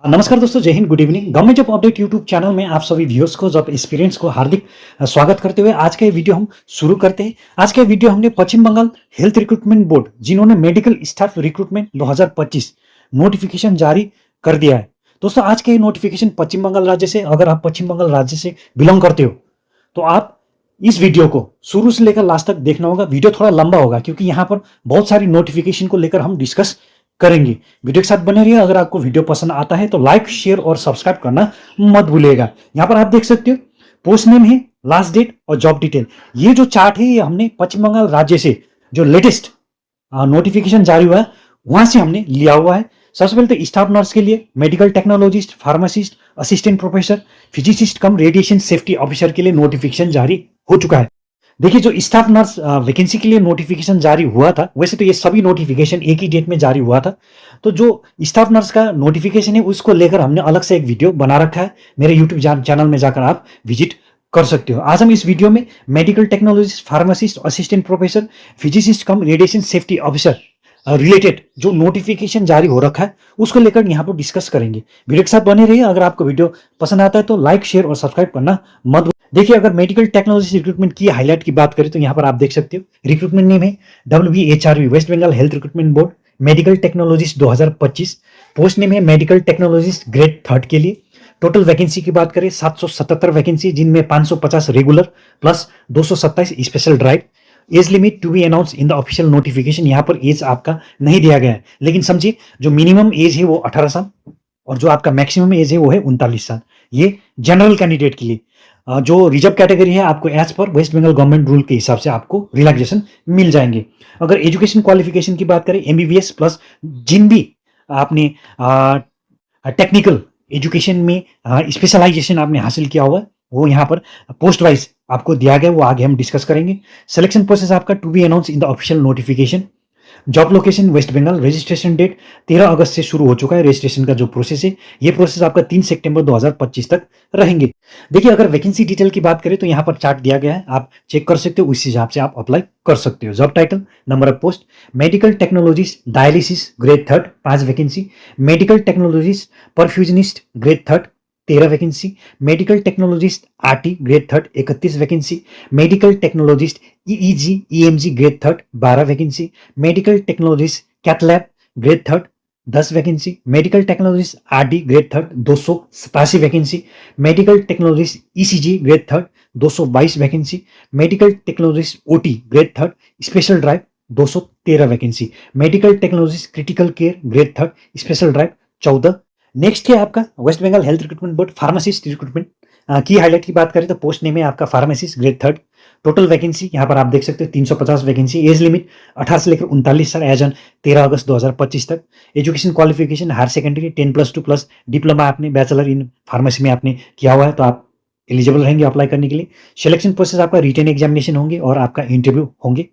नमस्कार दोस्तों, जय Hind, good evening. Government job update YouTube channel में आप सभी व्यूअर्स को, जॉब एक्सपीरियंस को हार्दिक स्वागत करते हुए आज का ये वीडियो हम शुरू करते हैं। आज का वीडियो हमने पश्चिम बंगाल हेल्थ रिक्रूटमेंट बोर्ड, जिन्होंने मेडिकल स्टाफ रिक्रूटमेंट 2025 नोटिफिकेशन जारी कर दिया है। दोस्तों, आज के नोटिफिकेशन पश्चिम बंगाल राज्य से, अगर आप पश्चिम बंगाल राज्य से बिलोंग करते हो तो आप इस वीडियो को शुरू से लेकर लास्ट तक देखना होगा। वीडियो थोड़ा लंबा होगा क्योंकि यहाँ पर बहुत सारी नोटिफिकेशन को लेकर हम डिस्कस करेंगे। वीडियो के साथ बने रहिए। अगर आपको वीडियो पसंद आता है तो लाइक, शेयर और सब्सक्राइब करना मत भूलिएगा। यहाँ पर आप देख सकते हो पोस्ट नेम है, लास्ट डेट और जॉब डिटेल। ये जो चार्ट है ये हमने पश्चिम बंगाल राज्य से जो लेटेस्ट नोटिफिकेशन जारी हुआ है वहां से हमने लिया हुआ है। सबसे पहले तो स्टाफ नर्स के लिए medical technologist, pharmacist, assistant professor, physicist cum radiation safety officer के लिए नोटिफिकेशन जारी हो चुका है। देखिए, जो स्टाफ नर्स वैकेंसी के लिए नोटिफिकेशन जारी हुआ था, वैसे तो ये सभी नोटिफिकेशन एक ही डेट में जारी हुआ था, तो जो स्टाफ नर्स का नोटिफिकेशन है उसको लेकर हमने अलग से एक वीडियो बना रखा है। मेरे यूट्यूब चैनल में जाकर आप विजिट कर सकते हो। आज हम इस वीडियो में medical technologist, pharmacist, assistant professor, physicist cum radiation safety officer related जो नोटिफिकेशन जारी हो रखा है उसको लेकर यहाँ पर डिस्कस करेंगे। वीडियो के साथ बने रहिए। अगर आपको वीडियो पसंद आता है तो लाइक, शेयर और सब्सक्राइब करना मत। देखिए, अगर मेडिकल टेक्नोलॉजी रिक्रूटमेंट की हाईलाइट की बात करें तो यहाँ पर आप देख सकते हो रिक्रूटमेंट नेम है WBHRB, West Bengal health recruitment board, medical technologist 2025। Post name है मेडिकल टेक्नोलॉजिस्ट ग्रेड 3 के लिए। टोटल वैकेंसी की बात करें 777 वैकेंसी, जिनमें 550 regular plus 227 special drive. Age limit to be announce in the official notification. यहाँ पर एज आपका नहीं दिया गया है, लेकिन समझिए जो मिनिमम एज है वो 18 साल और जो आपका मैक्सिमम एज है वो है 39 साल। ये जनरल कैंडिडेट के लिए। जो रिजर्व कैटेगरी है आपको एज पर वेस्ट बंगाल गवर्नमेंट रूल के हिसाब से आपको रिलैक्सेशन मिल जाएंगे। अगर एजुकेशन क्वालिफिकेशन की बात करें MBBS प्लस जिन भी आपने टेक्निकल एजुकेशन में स्पेशलाइजेशन आपने हासिल किया हुआ है वो यहाँ पर पोस्ट वाइज आपको दिया गया, वो आगे हम डिस्कस करेंगे। सिलेक्शन प्रोसेस आपका to be announce in the official notification. Job location West Bengal. Registration date 13 अगस्त से शुरू हो चुका है। रजिस्ट्रेशन का जो प्रोसेस है ये प्रोसेस आपका 3 सितंबर 2025 तक रहेंगे। देखिए, अगर वैकेंसी डिटेल की बात करें तो यहाँ पर चार्ट दिया गया है, आप चेक कर सकते हो, उस हिसाब से आप अप्लाई कर सकते हो। Job title, number of post, medical technologist dialysis grade 3 5 vacancy. Medical technologist perfusionist grade 3 13 vacancy. Medical technologist RT grade 3 31 vacancy. Medical technologist EEG EMG grade 3 12 vacancy. Medical technologist cath lab grade 3 10 vacancy. Medical technologist RD grade 3 287 vacancy. Medical technologist ECG grade 3 222 vacancy. Medical technologist OT grade 3 special drive 213 vacancy. Medical technologist critical care grade 3 special drive 14। Next है आपका West Bengal health recruitment board pharmacist recruitment की highlight की बात करें तो post name है आपका pharmacist grade 3। Total vacancy यहाँ पर आप देख सकते हो 350 वैकेंसी। एज लिमिट 18 से लेकर 39 साल एज ऑन 13 अगस्त 2025 तक। Education qualification higher secondary 10+2 plus diploma आपने बैचलर इन फार्मेसी में आपने किया हुआ है तो आप एलिजिबल रहेंगे अप्लाई करने के लिए। सिलेक्शन प्रोसेस आपका रिटन एग्जामिनेशन होंगे और आपका इंटरव्यू होंगे।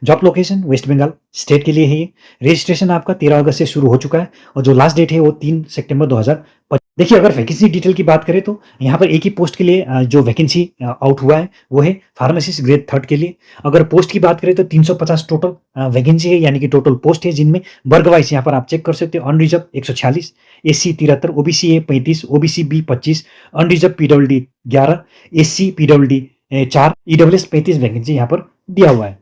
Job location West Bengal state के लिए है ये। रजिस्ट्रेशन आपका 13 अगस्त से शुरू हो चुका है और जो लास्ट डेट है वो 3 सितंबर 2025। देखिए, अगर वैकेंसी डिटेल की बात करें तो यहाँ पर एक ही पोस्ट के लिए जो वैकेंसी आउट हुआ है वो है फार्मासिस्ट ग्रेड 3 के लिए। अगर पोस्ट की बात करें तो 350 टोटल वैकेंसी है, यानी कि टोटल पोस्ट है, जिनमें वर्ग वाइज यहाँ पर आप चेक कर सकते हो। Unreserved 146, SC 73, OBC A 35, OBC B 25, unreserved PWD 11, SC PWD 4, EWS 35 vacancy यहाँ पर दिया हुआ है।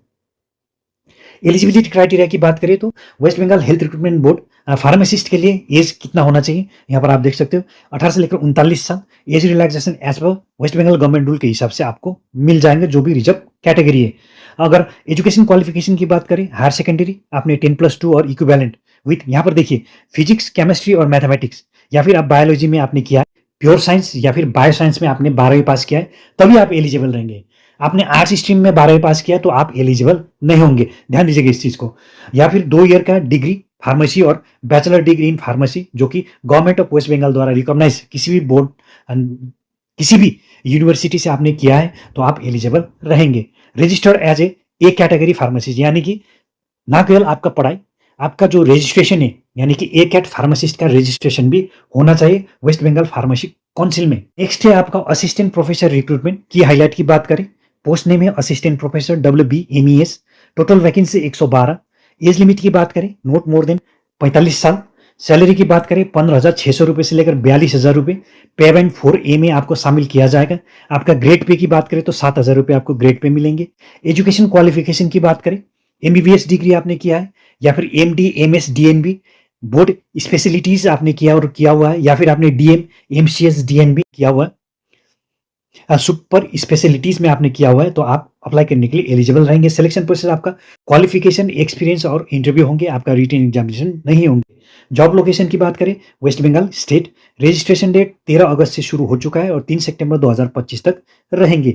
एलिजिबिलिटी क्राइटेरिया की बात करें तो West Bengal health recruitment board pharmacist के लिए एज कितना होना चाहिए यहाँ पर आप देख सकते हो 18 से लेकर 39 साल। एज रिलैक्सेशन एज पर वेस्ट बंगाल गवर्नमेंट रूल के हिसाब से आपको मिल जाएंगे जो भी रिजर्व कैटेगरी है। अगर एजुकेशन क्वालिफिकेशन की बात करें हायर सेकेंडरी आपने 10+2 और इक्विवेलेंट विथ यहाँ पर देखिए फिजिक्स, केमिस्ट्री और मैथमेटिक्स, या फिर आप बायोलॉजी में आपने किया है, प्योर साइंस या फिर बायो साइंस में आपने 12वीं पास किया है तभी आप एलिजिबल रहेंगे। आपने आर्ट्स स्ट्रीम में 12वीं पास किया तो आप एलिजिबल नहीं होंगे, ध्यान दीजिएगा इस चीज को। या फिर 2 ईयर का डिग्री फार्मेसी और बैचलर डिग्री इन फार्मेसी जो कि गवर्नमेंट ऑफ वेस्ट बंगाल द्वारा रिकॉग्नाइज किसी भी बोर्ड किसी भी यूनिवर्सिटी से आपने किया है तो आप एलिजिबल रहेंगे। Registered as A category pharmacist, यानी कि ना केवल आपका पढ़ाई, आपका जो रजिस्ट्रेशन है यानी कि ए कैट फार्मासिस्ट का रजिस्ट्रेशन भी होना चाहिए वेस्ट बंगाल फार्मेसी काउंसिल में। नेक्स्ट है आपका असिस्टेंट प्रोफेसर रिक्रूटमेंट की हाईलाइट की बात करें, पोस्ट नेम है assistant professor WBMES। Total vacancy 112। As limit की बात करें नॉट मोर देन 45 साल। सैलरी की बात करें 15,600 रुपये से लेकर 42,000 रुपये पे बैंड 4A में आपको शामिल किया जाएगा। आपका ग्रेड पे की बात करें तो 7,000 रुपये आपको ग्रेड पे मिलेंगे। एजुकेशन क्वालिफिकेशन की बात करें, MBBS डिग्री आपने किया है या फिर MD, MS, DNB board specialities आपने किया हुआ है, या फिर आपने DM, MCS, DNB किया हुआ है, सुपर स्पेशलिटीज में आपने किया हुआ है, तो आप अप्लाई करने के लिए एलिजिबल रहेंगे। सिलेक्शन प्रोसेस आपका क्वालिफिकेशन, एक्सपीरियंस और इंटरव्यू होंगे, आपका रिटन एग्जामिनेशन नहीं होंगे। जॉब लोकेशन की बात करें, West Bengal state. Registration date 13 अगस्त से शुरू हो चुका है और 3 सितंबर 2025 तक रहेंगे।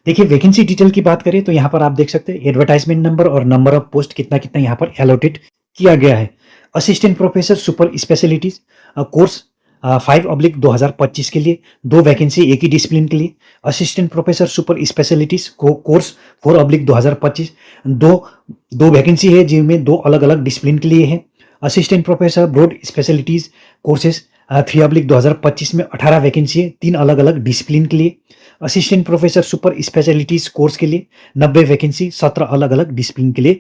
देखिए वैकेंसी डिटेल की बात करें तो यहाँ पर आप देख सकते हैं एडवर्टाइजमेंट नंबर और नंबर ऑफ पोस्ट कितना कितना यहाँ पर एलोटेड किया गया है। Assistant professor super specialities course 5/2025 के लिए 2 वैकेंसी एक ही डिसिप्लिन के लिए। Assistant professor super specialities course 4/2025 दो वैकेंसी है जिनमें 2 अलग अलग डिसिप्लिन के लिए है। Assistant professor broad specialities courses 3/2025 में 18 वैकेंसी है 3 अलग अलग डिसिप्लिन के लिए। Assistant professor super specialities course के लिए 90 वैकेंसी 17 अलग अलग डिसिप्लिन के लिए।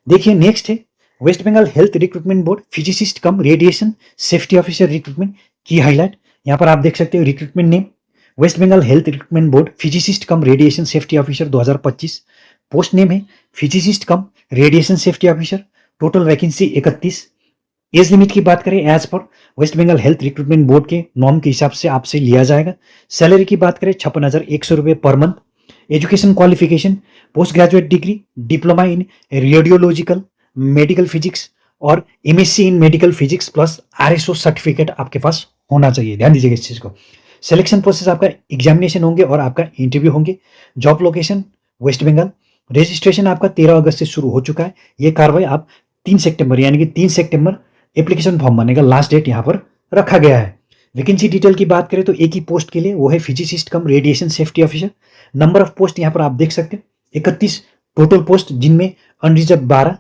देखिए नेक्स्ट है West Bengal health recruitment board physicist cum radiation safety officer recruitment की हाईलाइट। यहाँ पर आप देख सकते हो recruitment name West Bengal health recruitment board physicist cum radiation safety officer 2025। Post name है physicist cum radiation safety officer. Total vacancy 31। Age limit की बात करें एज पर waste Bengal health recruitment board के नॉर्म के हिसाब से आपसे लिया जाएगा। सैलरी की बात करें 56,100 रुपये per month. Education qualification post graduate degree, diploma in radiological medical physics और MSc इन medical physics plus RSO certificate आपके पास होना चाहिए। ध्यान दीजिएगा इस चीज को। सिलेक्शन प्रोसेस आपका एग्जामिनेशन होंगे और आपका इंटरव्यू होंगे। Job location West Bengal. Registration आपका 13 अगस्त से शुरू हो चुका है। ये कार्रवाई आप 3 सितंबर यानी कि 3 सितंबर एप्लीकेशन फॉर्म भरने का लास्ट डेट यहाँ पर रखा गया है। वैकेंसी डिटेल की बात करें तो एक ही पोस्ट के लिए वो है physicist cum radiation safety officer. Number of post यहाँ पर आप देख सकते हैं 31 टोटल पोस्ट, जिनमें unreserved 12,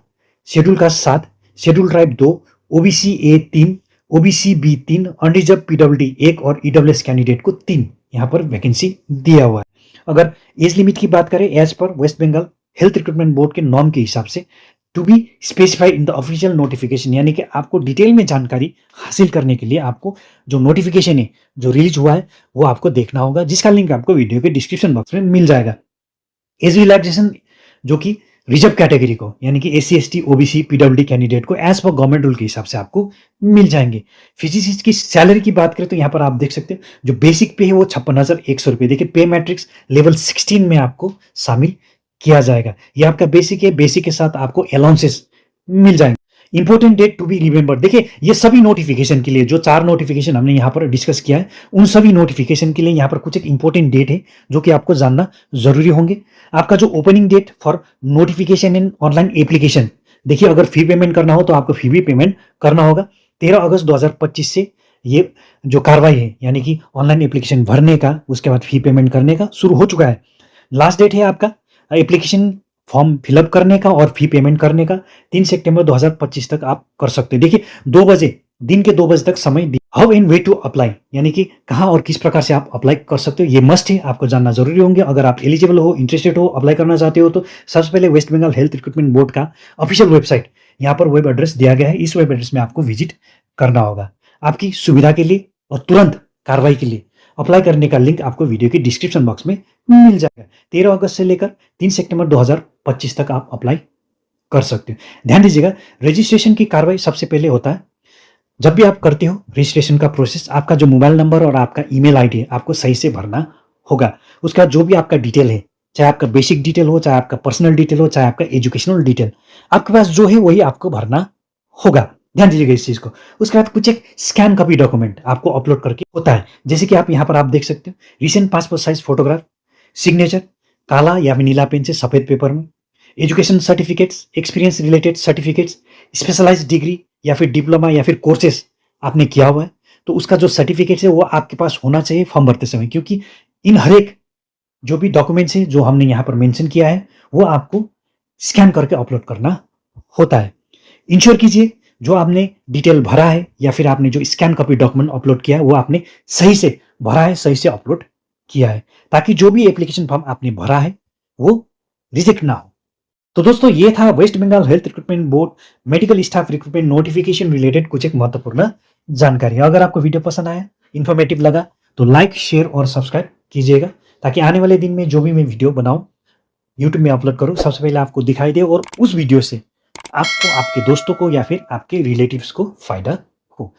schedule caste 7, schedule tribe 2, OBC A 3, OBC B 3, unreserved PWD 1 और EWS कैंडिडेट को 3 यहाँ पर वैकेंसी दिया हुआ है। अगर एज लिमिट की बात करें एज पर waste Bengal health recruitment board के नॉर्म के हिसाब से to be specified in the official notification, यानी कि आपको डिटेल में जानकारी हासिल करने के लिए आपको जो नोटिफिकेशन है जो रिलीज हुआ है वो आपको देखना होगा, जिसका लिंक आपको वीडियो के डिस्क्रिप्शन बॉक्स में मिल जाएगा। एज रिलैक्सेशन जो कि रिजर्व कैटेगरी को यानी कि SC ST OBC PWD candidate को एज पर गवर्नमेंट रूल के हिसाब से आपको मिल जाएंगे। फिजिसिस्ट की सैलरी की बात करें तो यहाँ पर आप देख सकते हैं जो बेसिक पे है वो 56,100 रुपये। देखिए पे मैट्रिक्स लेवल 16 में आपको शामिल किया जाएगा। ये आपका बेसिक है, बेसिक के साथ आपको अलाउंसेस मिल जाएंगे। Important date to be remember, देखिए ये सभी नोटिफिकेशन के लिए जो 4 नोटिफिकेशन हमने यहाँ पर डिस्कस किया है उन सभी नोटिफिकेशन के लिए यहाँ पर कुछ एक इंपॉर्टेंट डेट है जो कि आपको जानना जरूरी होंगे। आपका जो opening date for notification in online application, देखिए अगर फी पेमेंट करना हो तो आपको फी भी पेमेंट करना होगा। 13 अगस्त 2025 से ये जो कार्रवाई है यानी कि ऑनलाइन एप्लीकेशन भरने का उसके बाद फी पेमेंट करने का शुरू हो चुका है। लास्ट डेट है आपका एप्लीकेशन फॉर्म फिलअप करने का और फी पेमेंट करने का 3 सितंबर 2025 तक आप कर सकते हैं। देखिए 2 बजे दिन के 2 बजे तक समय दी। How and way to apply, यानी कि कहाँ और किस प्रकार से आप अप्लाई कर सकते हो, ये मस्ट है, आपको जानना जरूरी होंगे। अगर आप एलिजिबल हो, इंटरेस्टेड हो, अप्लाई करना चाहते हो तो सबसे पहले West Bengal health recruitment board का ऑफिशियल वेबसाइट यहाँ पर वेब एड्रेस दिया गया है, इस वेब एड्रेस में आपको विजिट करना होगा। आपकी सुविधा के लिए और तुरंत कार्रवाई के लिए अप्लाई करने का लिंक आपको वीडियो के डिस्क्रिप्शन बॉक्स में मिल जाएगा। 13 अगस्त से लेकर 3 सितंबर 2025 तक आप अप्लाई कर सकते हो। ध्यान दीजिएगा रजिस्ट्रेशन की कार्रवाई सबसे पहले होता है जब भी आप करते हो रजिस्ट्रेशन का प्रोसेस, आपका जो मोबाइल नंबर और आपका ईमेल आईडी है आपको सही से भरना होगा। उसका जो भी आपका डिटेल है, चाहे आपका बेसिक डिटेल हो, चाहे आपका पर्सनल डिटेल हो, चाहे आपका एजुकेशनल डिटेल, आपके पास जो है वही आपको भरना होगा। ध्यान दीजिएगा इस चीज को। उसके बाद कुछ एक स्कैन कॉपी डॉक्यूमेंट आपको अपलोड करके होता है, जैसे कि आप यहाँ पर आप देख सकते हो recent passport size photograph, signature काला या फिर नीला पेन से सफेद पेपर में, education certificates, experience related certificates, specialized degree या फिर डिप्लोमा या फिर कोर्सेस आपने किया हुआ है तो उसका जो सर्टिफिकेट है वो आपके पास होना चाहिए फॉर्म भरते समय, क्योंकि इन हर एक जो भी डॉक्यूमेंट्स है जो हमने यहाँ पर मेंशन किया है वो आपको स्कैन करके अपलोड करना होता है। इंश्योर कीजिए जो आपने डिटेल भरा है या फिर आपने जो स्कैन कॉपी डॉक्यूमेंट अपलोड किया है वो आपने सही से भरा है, सही से अपलोड किया है, ताकि जो भी एप्लीकेशन फॉर्म आपने भरा है वो रिजेक्ट ना हो। तो दोस्तों ये था West Bengal health recruitment board medical staff recruitment notification related कुछ एक महत्वपूर्ण जानकारी। अगर आपको वीडियो पसंद आया, इन्फॉर्मेटिव लगा तो लाइक, शेयर और सब्सक्राइब कीजिएगा, ताकि आने वाले दिन में जो भी मैं वीडियो बनाऊं, यूट्यूब में अपलोड करूं, सबसे पहले आपको दिखाई दे और उस वीडियो से आपको, आपके दोस्तों को या फिर आपके रिलेटिव्स को फायदा हो।